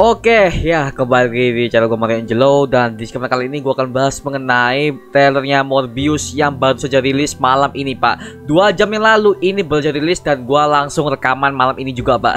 Oke, ya kembali lagi di channel gue Mario Angelo. Dan di kesempatan kali ini gue akan bahas mengenai trailernya Morbius yang baru saja rilis malam ini, Pak. 2 jam yang lalu ini baru saja rilis dan gue langsung rekaman malam ini juga, Pak.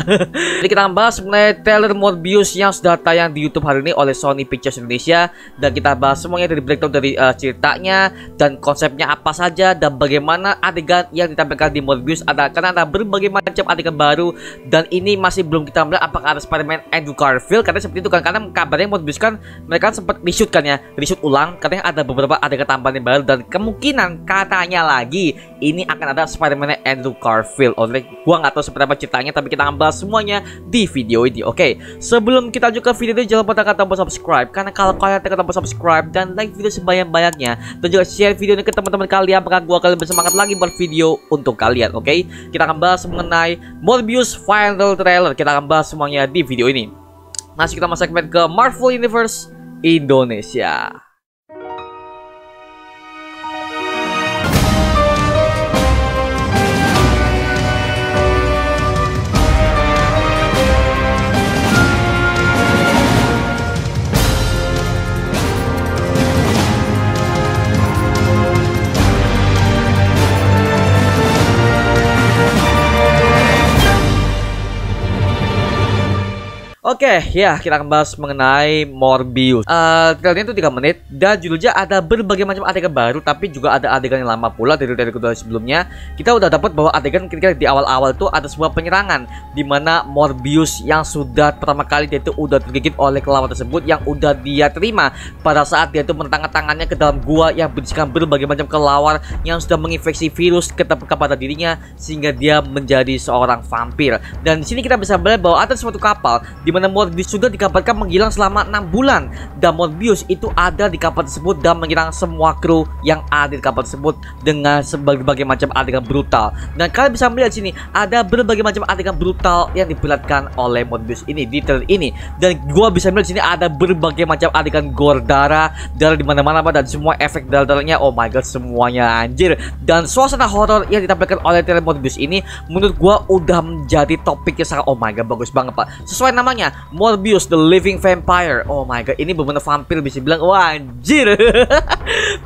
Jadi kita akan bahas mengenai trailer Morbius yang sudah tayang di YouTube hari ini oleh Sony Pictures Indonesia. Dan kita bahas semuanya dari breakdown dari ceritanya dan konsepnya apa saja dan bagaimana adegan yang ditampilkan di Morbius. Karena ada berbagai macam adegan baru dan ini masih belum kita melihat apakah ada Spider-Man Andrew Garfield. Katanya seperti itu kan, karena kabarnya Morbius kan mereka sempat reshoot kan ya, reshoot ulang. Katanya ada beberapa adegan tambahan yang baru dan kemungkinan katanya lagi ini akan ada Spider-Man Andrew Garfield. Oleh gua nggak tahu seperti apa ceritanya, tapi kita akan bahas semuanya di video ini. Oke, sebelum kita lanjut ke video ini, jangan lupa tekan tombol subscribe, karena kalau kalian tekan tombol subscribe dan like video sebanyak-banyaknya dan juga share video ini ke teman-teman kalian, maka gua akan bersemangat lagi buat video untuk kalian. Oke, kita akan bahas mengenai Morbius final trailer. Kita akan bahas semuanya di video ini. Masuk kita masuk segmen ke Marvel Universe Indonesia. Oke, ya kita akan bahas mengenai Morbius. Trailernya itu 3 menit dan judulnya ada berbagai macam adegan baru, tapi juga ada adegan yang lama pula dari kedua sebelumnya. Kita udah dapat bahwa adegan ketika di awal-awal itu ada sebuah penyerangan di mana Morbius yang sudah pertama kali dia itu udah tergigit oleh kelawar tersebut yang udah dia terima pada saat dia itu menentangkan tangannya ke dalam gua yang berisikan berbagai macam kelawar yang sudah menginfeksi virus kepada dirinya sehingga dia menjadi seorang vampir. Dan di sini kita bisa melihat bahwa ada suatu kapal di mana Morbius sudah dikabarkan menghilang selama 6 bulan dan Morbius itu ada di kapal tersebut dan menyerang semua kru yang ada di kapal tersebut dengan berbagai macam adegan brutal. Dan kalian bisa melihat sini ada berbagai macam adegan brutal yang diperlihatkan oleh Morbius ini di trailer ini. Dan gua bisa melihat sini ada berbagai macam adegan gore, darah di mana-mana dan semua efek darahnya. Oh my god, semuanya anjir. Dan suasana horor yang ditampilkan oleh trailer Morbius ini menurut gua udah menjadi topik yang sangat, oh my god, bagus banget, Pak. Sesuai namanya, Morbius the Living Vampire. Oh my god, ini benar-benar vampir bisa bilang. Wah, anjir.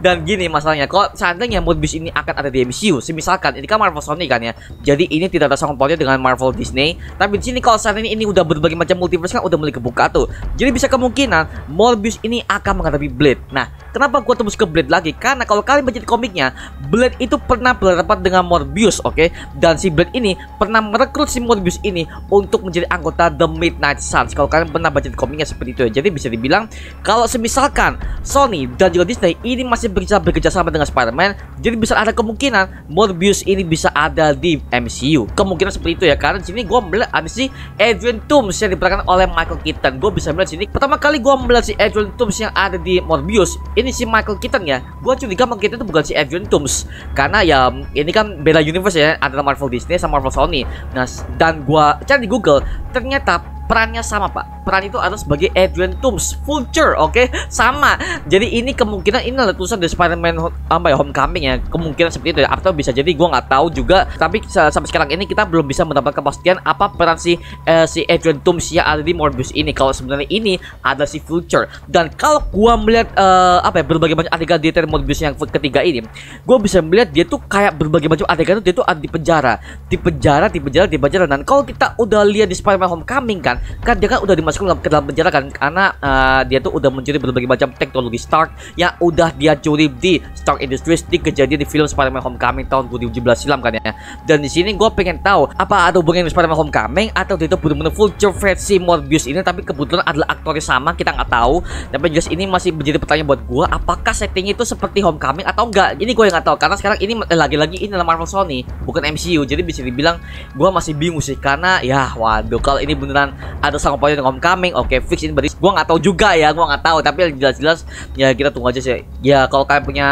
Dan gini masalahnya, kalau seandainya Morbius ini akan ada di MCU, semisalkan ini kan Marvel Sony kan ya, jadi ini tidak ada sangkut pautnya dengan Marvel Disney. Tapi di sini kalau saat ini udah berbagai macam multiverse kan udah mulai kebuka tuh, jadi bisa kemungkinan Morbius ini akan menghadapi Blade. Nah, kenapa gua tembus ke Blade lagi? Karena kalau kalian baca di komiknya, Blade itu pernah berhadapan dengan Morbius, oke? Dan si Blade ini pernah merekrut si Morbius ini untuk menjadi anggota The Midnight Suns. Kalau kalian pernah baca di komiknya seperti itu ya. Jadi bisa dibilang kalau semisalkan Sony dan juga Disney ini masih bekerja sama dengan Spider-Man, jadi bisa ada kemungkinan Morbius ini bisa ada di MCU. Kemungkinan seperti itu ya. Karena di sini gue melihat ada si Adrian Toomes yang diperankan oleh Michael Keaton. Gue bisa melihat sini pertama kali gue melihat si Adrian Toomes yang ada di Morbius ini si Michael Keaton ya. Gue curiga Michael Keaton itu bukan si Adrian Toomes, karena ya ini kan beda universe ya, antara Marvel Disney sama Marvel Sony. Nah, dan gue cari di Google, ternyata perannya sama, Pak. Peran itu adalah sebagai Adrian Toomes, Vulture, oke? Sama. Jadi ini kemungkinan ini adalah tulisan dari Spider-Man Homecoming ya. Kemungkinan seperti itu ya. Atau bisa jadi gua nggak tahu juga. Tapi sampai sekarang ini kita belum bisa mendapatkan kepastian apa peran si Adrian Toomes yang ada di Morbius ini. Kalau sebenarnya ini ada si Vulture. Dan kalau gua melihat berbagai macam adegan di trailer Morbius yang ketiga ini, gua bisa melihat dia tuh kayak berbagai macam adegan itu dia tuh ada di penjara. Dan kalau kita udah lihat di Spider-Man Homecoming kan dia kan udah dimasukkan ke dalam penjara kan, karena dia tuh udah mencuri berbagai macam teknologi Stark yang udah dia curi di Stark Industries di kejadian di film Spider-Man Homecoming tahun 2017 silam kan ya. Dan di sini gue pengen tahu apa ada hubungannya dengan Spider-Man Homecoming atau dia itu benar-benar Vulture versi Morbius ini, tapi kebetulan adalah aktornya sama, kita nggak tahu. Tapi jelas ini masih menjadi pertanyaan buat gue, apakah settingnya itu seperti Homecoming atau enggak? Ini gue yang nggak tahu, karena sekarang ini lagi-lagi ini adalah Marvel Sony bukan MCU, jadi bisa dibilang gue masih bingung sih. Karena ya waduh, kalau ini beneran ada sangkut pautnya dengan Homecoming, oke, fix ini berarti gua nggak tahu juga ya, gua nggak tahu. Tapi yang jelas-jelas ya kita tunggu aja sih. Ya kalau kalian punya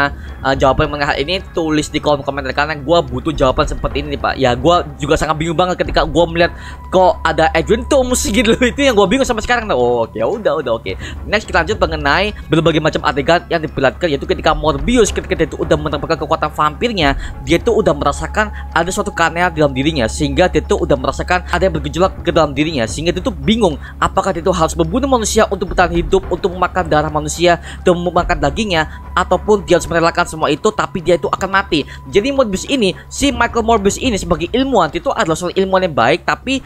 jawaban mengenai ini, tulis di kolom komentar, karena gua butuh jawaban seperti ini nih, Pak. Ya gua juga sangat bingung banget ketika gua melihat kok ada Adrian Toomes gitu. Itu yang gua bingung sampai sekarang. Oh, oke, udah oke. Next kita lanjut mengenai berbagai macam adegan yang diperlihatkan, yaitu ketika Morbius ketika dia itu udah mendapatkan kekuatan vampirnya, dia tuh udah merasakan ada suatu keanehan dalam dirinya, sehingga dia tuh udah merasakan ada yang bergejolak ke dalam dirinya, sehingga dia tuh bingung apakah dia itu harus membunuh manusia untuk bertahan hidup, untuk memakan darah manusia dan memakan dagingnya, ataupun dia harus merelakan semua itu tapi dia itu akan mati. Jadi Morbius ini, si Michael Morbius ini sebagai ilmuwan itu adalah seorang ilmuwan yang baik, tapi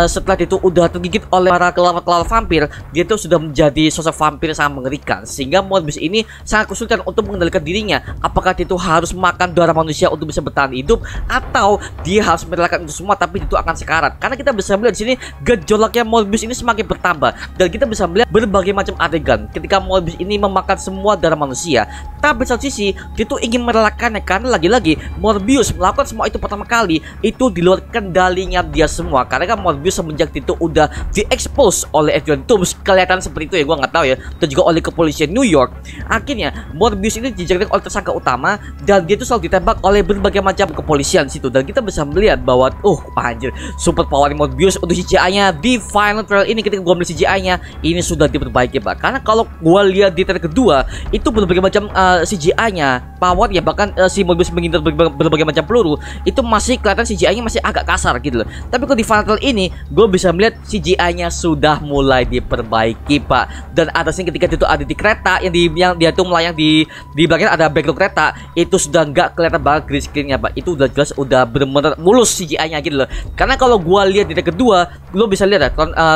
setelah itu udah tergigit oleh para kelawar vampir, dia itu sudah menjadi sosok vampir yang sangat mengerikan, sehingga Morbius ini sangat kesulitan untuk mengendalikan dirinya. Apakah dia itu harus makan darah manusia untuk bisa bertahan hidup, atau dia harus merelakan itu semua tapi itu akan sekarat. Karena kita bisa melihat di sini gejolaknya Morbius ini semakin bertambah, dan kita bisa melihat berbagai macam adegan ketika Morbius ini memakan semua darah manusia. Tapi satu sisi dia tuh ingin merelakannya, karena lagi-lagi Morbius melakukan semua itu pertama kali itu di luar kendalinya dia semua. Karena kan Morbius semenjak itu udah diekspos oleh Adrian Toomes, kelihatan seperti itu ya, gua nggak tahu ya, dan juga oleh kepolisian New York. Akhirnya Morbius ini dijadikan oleh tersangka utama, dan dia itu selalu ditembak oleh berbagai macam kepolisian situ. Dan kita bisa melihat bahwa anjir, super power Morbius untuk CGI-nya di final trailer ini, ketika gua melihat CGI-nya ini sudah diperbaiki, Pak. Karena kalau gua lihat di trailer kedua itu berbagai macam CGI-nya, power ya, bahkan si Morbius menghindar berbagai macam peluru itu masih kelihatan CGI-nya masih agak kasar gitu loh. Tapi kalau di final trailer ini gue bisa melihat CGI-nya sudah mulai diperbaiki, Pak. Dan atasnya ketika itu ada di kereta yang dia tuh melayang di belakang ada background kereta, itu sudah nggak kelihatan banget green screen-nya, Pak. Itu udah jelas udah bener-bener mulus CGI-nya gitu loh. Karena kalau gue lihat di trailer kedua, lo bisa lihat ya,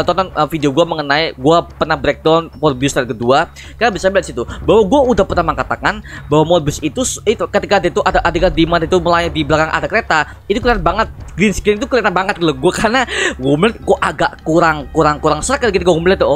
tonton video gue mengenai gue pernah breakdown Morbius trailer kedua, kalian bisa lihat situ bahwa gue udah pernah mengatakan bahwa Morbius itu ketika itu ada adegan di mana itu melayang di belakang ada kereta, itu kelihatan banget green screen, itu kelihatan banget loh. Gue karena gue melihat gue agak kurang serak gitu, gue melihat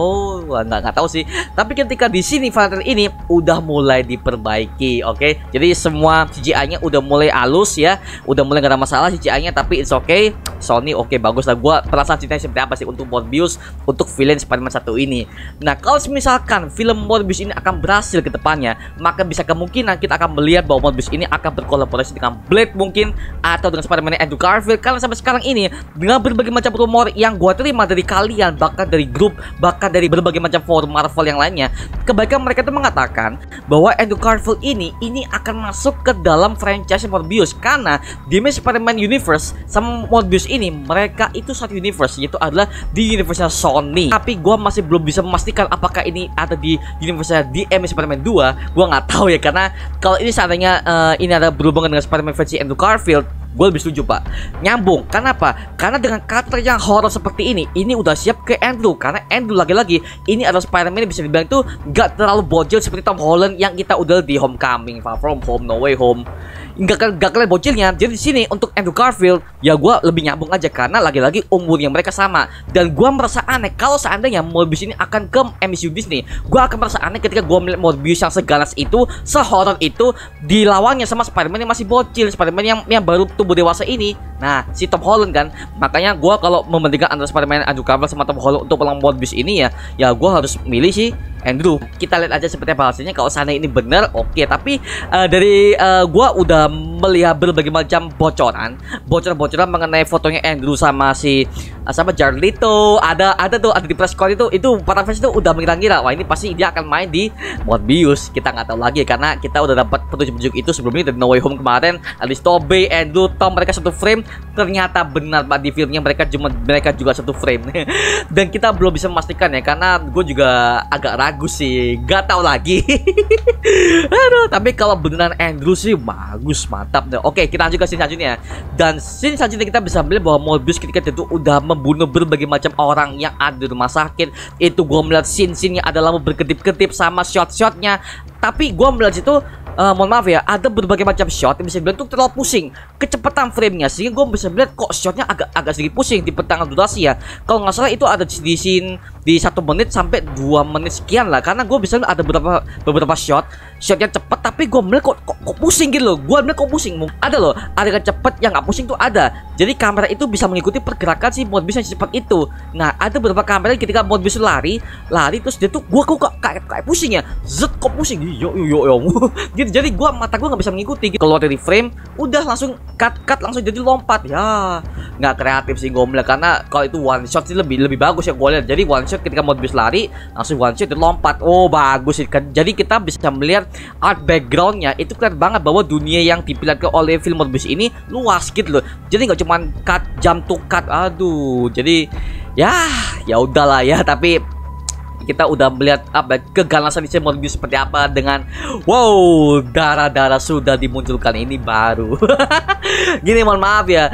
nggak tahu sih. Tapi ketika di sini final ini udah mulai diperbaiki, oke. Jadi semua CGI-nya udah mulai halus ya, udah mulai gak ada masalah CGI-nya, tapi it's okay. Sony bagus lah. Gue perasaan cintanya seperti apa sih untuk Morbius, untuk villain Spider-Man 1 ini. Nah, kalau misalkan film Morbius ini akan berhasil ke depannya, maka bisa kemungkinan kita akan melihat bahwa Morbius ini akan berkolaborasi dengan Blade mungkin, atau dengan Spider-Man Andrew Garfield. Karena sampai sekarang ini dengan berbagai macam rumor yang gue terima dari kalian, bahkan dari grup, bahkan dari berbagai macam forum Marvel yang lainnya, kebaikan mereka itu mengatakan bahwa Andrew Garfield ini akan masuk ke dalam franchise Morbius, karena di Spider-Man Universe sama Morbius ini mereka itu satu universe, yaitu adalah di universe Sony. Tapi gue masih belum bisa memastikan apakah ini ada di universe di Spider-Man 2. Gue nggak tahu ya, karena kalau ini seandainya ini ada berhubungan dengan Spider-Man versi Andrew Garfield, gue lebih setuju, Pak. Nyambung. Kenapa? Karena dengan karakter yang horror seperti ini udah siap ke Andrew. Karena Andrew lagi-lagi ini adalah Spider-Man yang bisa dibilang itu gak terlalu bocil seperti Tom Holland yang kita udah di Homecoming, Far From Home, No Way Home. Gak kalian bocilnya. Jadi di sini untuk Andrew Garfield ya gue lebih nyambung aja, karena lagi-lagi umurnya mereka sama. Dan gue merasa aneh kalau seandainya Morbius ini akan ke MCU Disney. Gue akan merasa aneh ketika gue melihat Morbius yang seganas itu, sehoror itu, dilawannya sama Spider-Man yang masih bocil, Spider-Man yang baru tumbuh dewasa ini. Nah, si Tom Holland kan. Makanya gue kalau membandingkan antara Spider-Man Andrew Garfield sama Tom Holland untuk pelang Morbius ini ya gue harus milih si Andrew. Kita lihat aja seperti apa hasilnya. Kalau seandainya ini benar, oke. Tapi dari gue udah melihat berbagai macam bocoran mengenai fotonya Andrew sama Jared Leto. Ada di press con itu para fans itu udah mengira-ngira, wah ini pasti dia akan main di Morbius. Kita nggak tahu lagi, karena kita udah dapat petunjuk itu sebelumnya dari No Way Home kemarin. Alice Tobey, Andrew, Tom, mereka satu frame. Ternyata benar, Pak, di filmnya mereka juga satu frame. Dan kita belum bisa memastikan ya, karena gue juga agak ragu sih, nggak tahu lagi. Aduh, tapi kalau beneran Andrew sih bagus, mantap deh. Oke, kita lanjut ke scene selanjutnya. Dan scene selanjutnya kita bisa melihat bahwa Morbius ketika itu udah membunuh berbagai macam orang yang ada di rumah sakit. Itu gue melihat scene-nya adalah berkedip-kedip sama shot-shotnya. Tapi gue melihat situ, mohon maaf ya, ada berbagai macam shot yang bisa dibilang tuh terlalu pusing kecepatan framenya, sehingga gue bisa melihat kok shotnya agak sedikit pusing di pertengahan durasi ya. Kalau nggak salah itu ada di scene di 1 menit sampai 2 menit sekian lah, karena gue bisa lihat ada beberapa shotnya cepet, tapi gue melihat kok pusing gitu loh. Gue melihat kok pusing. Ada loh adegan cepet yang nggak pusing tuh ada. Jadi kamera itu bisa mengikuti pergerakan si Morbius yang cepat itu. Nah, ada beberapa kamera ketika Morbius lari terus dia tuh gue kok kayak pusing ya, kok pusing yo gitu. Jadi mata gue nggak bisa mengikuti gitu. Keluar dari frame udah langsung cut langsung jadi lompat ya. Nggak kreatif sih gue melihat, karena kalau itu one shot sih lebih bagus ya gue lihat. Jadi one shot ketika Morbius lari langsung one shot jadi lompat, bagus sih kan. Jadi kita bisa melihat art backgroundnya itu kelihatan banget bahwa dunia yang diperlihatkan oleh film Morbius ini luas gitu loh. Jadi nggak cuma cut jump to cut, aduh. Jadi ya udahlah ya, tapi kita udah melihat apa keganasan di Morbius seperti apa dengan wow, darah-darah sudah dimunculkan ini baru. Gini, mohon maaf ya,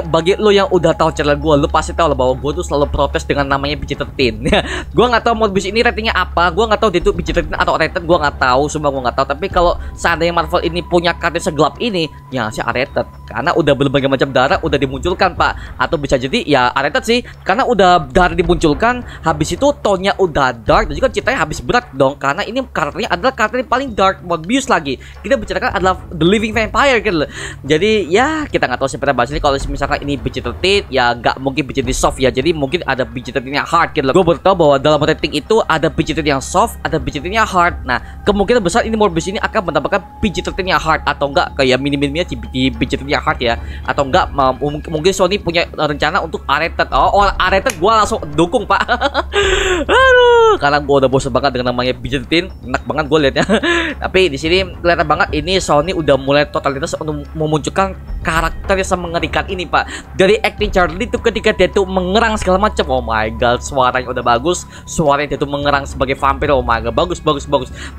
bagi lo yang udah tahu channel gue, lo pasti tahu lah bahwa gue tuh selalu protes dengan namanya PG-13. Gue nggak tahu Morbius ini ratingnya apa, gue nggak tahu dia itu PG-13 atau rated, gue nggak tahu, sumpah gue nggak tahu. Tapi kalau seandainya Marvel ini punya kartu segelap ini, ya sih rated, karena udah berbagai macam darah udah dimunculkan pak, atau bisa jadi ya rated sih, karena udah darah dimunculkan, habis itu tone-nya udah dark, dan juga ceritanya habis berat dong, karena ini karakternya adalah karakter yang paling dark. Morbius lagi kita bicarakan adalah The Living Vampire gitu loh. Jadi ya kita nggak tahu seperti bahas ini. Kalau misalkan ini PG-13 ya nggak mungkin PG-13 soft ya, jadi mungkin ada PG-13 yang hard gitu loh. Gue baru tahu bahwa dalam rating itu ada PG-13 yang soft, ada PG-13 yang hard. Nah kemungkinan besar ini Morbius ini akan mendapatkan PG-13 yang hard, atau enggak kayak minim-minimnya di PG-13 yang hard ya, atau enggak mungkin Sony punya rencana untuk R-rated. Oh R-rated gue langsung dukung pak. Aduh, karena gue udah bosan banget dengan namanya PG-13, enak banget gue liatnya. Tapi di sini kelihatan banget ini Sony udah mulai totalitas untuk memunculkan karakter yang mengerikan ini pak. Dari acting Charlie itu ketika dia tuh mengerang segala macam, oh my god, suaranya udah bagus, suaranya dia tuh mengerang sebagai vampir, oh my god, bagus.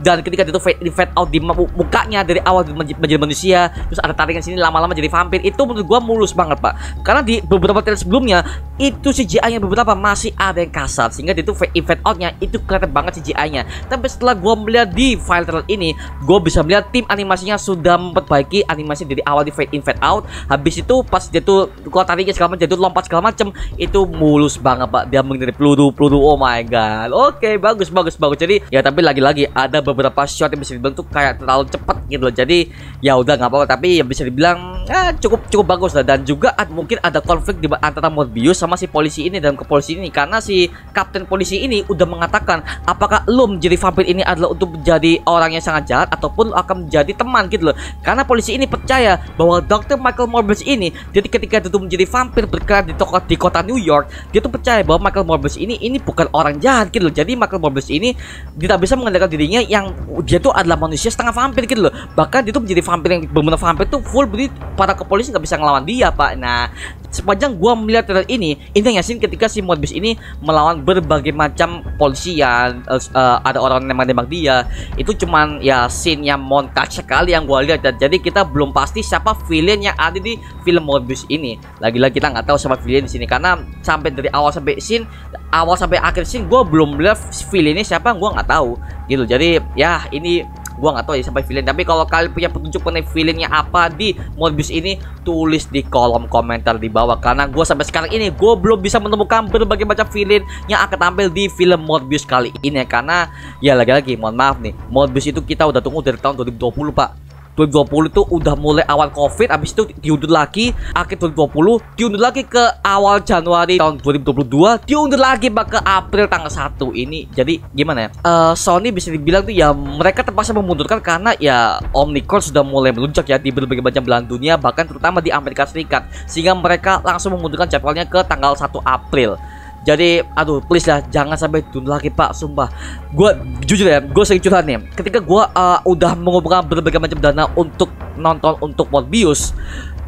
Dan ketika dia tuh fade out di mukanya dari awal menjadi manusia, terus ada taringan sini lama-lama jadi vampir, itu menurut gue mulus banget pak. Karena di beberapa trailer sebelumnya itu CGI-nya beberapa masih ada yang kasar, sehingga dia tuh fade out-nya itu kelihatan banget CGI-nya. Tapi setelah gue melihat di file trailer ini, gue bisa melihat tim animasinya sudah memperbaiki animasi dari awal di fade in fade out. Habis itu pas dia tuh kalau tariknya segala macam, dia tuh lompat segala macam, itu mulus banget pak. Dia menghindari peluru, oh my god. Oke, bagus. Jadi ya, tapi lagi-lagi ada beberapa shot yang bisa dibilang tuh kayak terlalu cepat gitu loh. Jadi ya udah nggak apa-apa, tapi ya bisa dibilang ya, cukup bagus lah. Dan juga mungkin ada konflik di antara Morbius sama si polisi ini dalam kepolisi ini, karena si kapten polisi ini udah mengatakan apakah lo menjadi vampir ini adalah untuk menjadi orang yang sangat jahat ataupun lo akan menjadi teman gitu loh. Karena polisi ini percaya bahwa Dr. Michael Morbius ini ketika dia tuh menjadi vampir bergerak di kota New York, dia tuh percaya bahwa Michael Morbius ini bukan orang jahat gitu loh. Jadi Michael Morbius ini tidak bisa mengendalikan dirinya, yang dia tuh adalah manusia setengah vampir gitu loh. Bahkan dia tuh menjadi vampir yang benar-benar vampir tuh full, berarti para kepolisian nggak bisa ngelawan dia pak. Nah sepanjang gua melihat trailer ini, intinya scene ketika si Morbius ini melawan berbagai macam polisi yang ada orang nembak dia, itu cuman ya scene yang montage sekali yang gua lihat. Jadi kita belum pasti siapa villain yang ada di film Morbius ini. Lagi-lagi kita nggak tahu siapa villain di sini, karena sampai dari awal sampai akhir scene gua belum lihat villainnya siapa, gua nggak tahu gitu. Jadi ya ini gua nggak tahu ya sampai villain. Tapi kalau kalian punya petunjuk mengenai villainnya apa di Morbius ini, tulis di kolom komentar di bawah. Karena gua sampai sekarang ini gua belum bisa menemukan berbagai macam villain yang akan tampil di film Morbius kali ini ya. Karena ya lagi-lagi mohon maaf nih, Morbius itu kita udah tunggu dari tahun 2020 pak. 2020 itu udah mulai awal COVID, habis itu diundur lagi akhir 2020, diundur lagi ke awal Januari tahun 2022, diundur lagi ke April tanggal 1 ini. Jadi gimana ya, Sony bisa dibilang tuh ya mereka terpaksa memundurkan karena ya Omicron sudah mulai melunjak ya di berbagai macam belahan dunia, bahkan terutama di Amerika Serikat, sehingga mereka langsung memundurkan jadwalnya ke tanggal 1 April. Jadi aduh please lah jangan sampai tunda lagi pak, sumpah. Gue jujur ya, gue sering curhat nih. Ketika gue udah mengumpulkan berbagai macam dana untuk nonton untuk Morbius,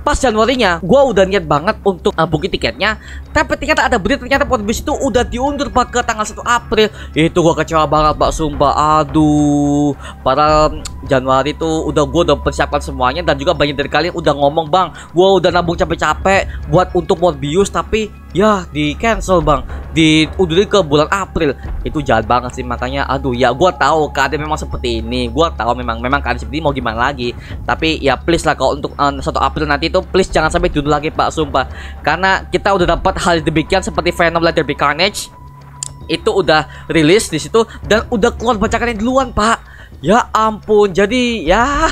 pas Januarinya gue udah niat banget untuk booking tiketnya, tapi ternyata ada berita ternyata Morbius itu udah diundur pak ke tanggal 1 April. Itu gue kecewa banget pak, sumpah. Aduh, padahal Januari tuh gue udah persiapkan semuanya, dan juga banyak dari kalian udah ngomong, bang gue udah nabung capek-capek buat untuk Morbius, tapi ya di cancel bang, diundurin ke bulan April. Itu jahat banget sih. Makanya aduh ya, gue tahu keadaan memang seperti ini, gue tahu memang keadaan seperti ini, mau gimana lagi. Tapi ya please lah, kalau untuk 1 April nanti itu please jangan sampai diundur lagi pak, sumpah. Karena kita udah dapat hal demikian seperti Venom Let There Be Carnage, itu udah rilis di situ dan udah keluar bacakannya duluan pak. Ya ampun, jadi ya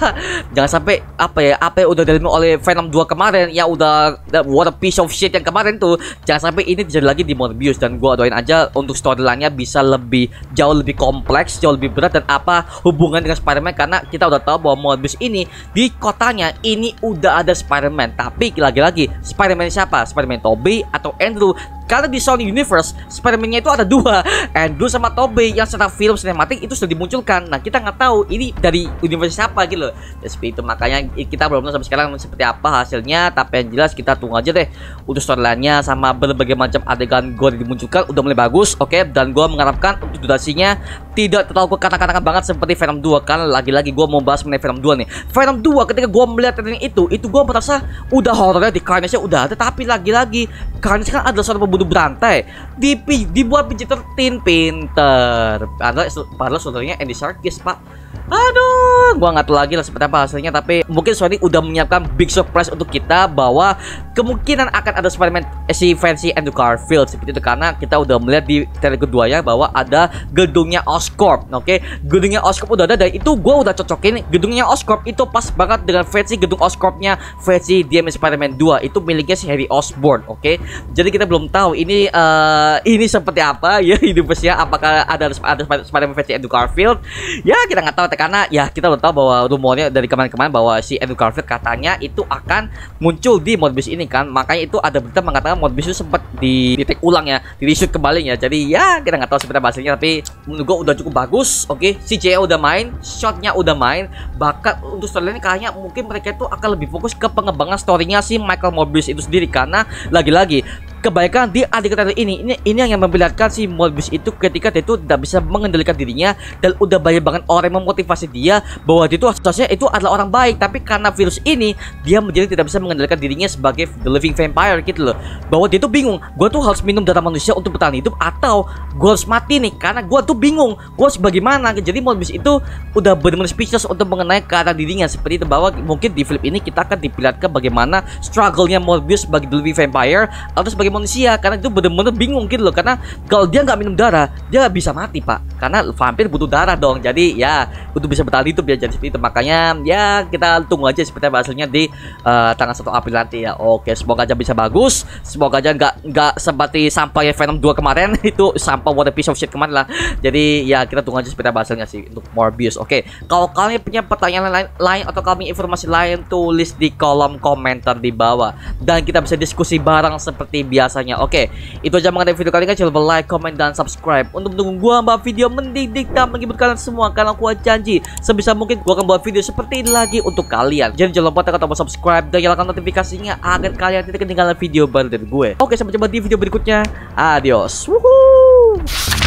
jangan sampai apa yang udah dialami oleh Venom 2 kemarin, ya udah what a piece of shit yang kemarin tuh, jangan sampai ini terjadi lagi di Morbius. Dan gua doain aja untuk storyline-nya bisa jauh lebih kompleks, jauh lebih berat, dan apa hubungan dengan Spider-Man, karena kita udah tahu bahwa Morbius ini di kotanya ini udah ada Spider-Man. Tapi lagi-lagi Spider-Man siapa? Spider-Man Tobey atau Andrew? Karena di Sony Universe Spider-Man-nya itu ada dua, Andrew sama Tobey, yang secara film sinematik itu sudah dimunculkan. Nah, kita nggak tahu ini dari universe siapa gitu loh. Seperti itu, makanya kita belum tahu sampai sekarang seperti apa hasilnya. Tapi yang jelas kita tunggu aja deh untuk storyline-nya sama berbagai macam adegan gore dimunculkan udah mulai bagus, oke. Dan gue mengharapkan untuk durasinya tidak terlalu kata-kata banget seperti Venom 2. Karena lagi-lagi gue mau bahas mengenai Venom 2 nih. Venom 2 ketika gue melihat trailer itu gue merasa udah horornya di Carnage-nya udah ada, tapi lagi-lagi Carnage kan adalah seorang pembunuh berantai, dibuat PG-13, pinter. Padahal saudaranya Andy Serkis, Pak. Aduh, gua nggak tahu lagi lah seperti apa hasilnya. Tapi mungkin Sony udah menyiapkan big surprise untuk kita bahwa kemungkinan akan ada Spider-Man si fancy Andrew Garfield seperti itu. Karena kita udah melihat di trailer keduanya bahwa ada gedungnya Oscorp, oke. Gedungnya Oscorp udah ada, dan itu gua udah cocokin gedungnya Oscorp itu pas banget dengan versi gedung Oscorpnya versi The Amazing Spider-Man 2 itu miliknya si Harry Osborn, oke. Jadi kita belum tahu ini seperti apa ya hidupnya, apakah ada Spider-Man versi Andrew Garfield. Ya kita nggak tahu, karena ya kita udah tahu bahwa rumornya dari kemarin-kemarin bahwa si Andrew Garfield katanya itu akan muncul di Morbius ini kan. Makanya itu ada berita mengatakan Morbius itu sempat di take ulang ya, di reshoot kembali ya. Jadi ya kita nggak tahu seperti apa hasilnya, tapi menurut gue udah cukup bagus, oke. CGI udah main, shotnya udah main, bahkan untuk storyline kayaknya mungkin mereka itu akan lebih fokus ke pengembangan storynya si Michael Morbius itu sendiri. Karena lagi-lagi kebaikan di adegan ini yang memperlihatkan si Morbius itu ketika dia itu tidak bisa mengendalikan dirinya, dan udah banyak banget orang yang memotivasi dia bahwa dia itu asasnya itu adalah orang baik, tapi karena virus ini dia menjadi tidak bisa mengendalikan dirinya sebagai the living vampire gitu loh. Bahwa dia tuh bingung, gue tuh harus minum darah manusia untuk bertahan hidup atau gue harus mati nih, karena gue tuh bingung gue harus bagaimana. Jadi Morbius itu udah benar-benar speechless untuk mengenai keadaan dirinya seperti itu. Bahwa mungkin di film ini kita akan diperlihatkan bagaimana struggle-nya Morbius sebagai the living vampire atau sebagai manusia, karena itu bener-bener bingung gitu loh. Karena kalau dia nggak minum darah dia nggak bisa mati, Pak, karena vampir butuh darah dong. Jadi ya untuk bisa bertahan hidup ya, jadi seperti itu. Makanya ya kita tunggu aja seperti apa hasilnya di tanggal 1 April nanti ya. Oke, semoga aja bisa bagus, semoga aja nggak seperti sampah ya Venom 2 kemarin itu sampah, what a piece of shit kemarin lah. Jadi ya kita tunggu aja seperti apa hasilnya sih untuk Morbius. Oke, kalau kalian punya pertanyaan lain atau kalian informasi lain, tulis di kolom komentar di bawah dan kita bisa diskusi bareng seperti biasanya. Oke, itu aja mengenai video kali ini. Jangan lupa like, comment, dan subscribe untuk mendukung gua buat video mendidik dan menghibur kalian semua. Karena gua janji sebisa mungkin gua akan buat video seperti ini lagi untuk kalian. Jadi jangan lupa tekan tombol subscribe dan nyalakan notifikasinya agar kalian tidak ketinggalan video baru dari gue. Oke, sampai jumpa di video berikutnya. Adios. Woohoo.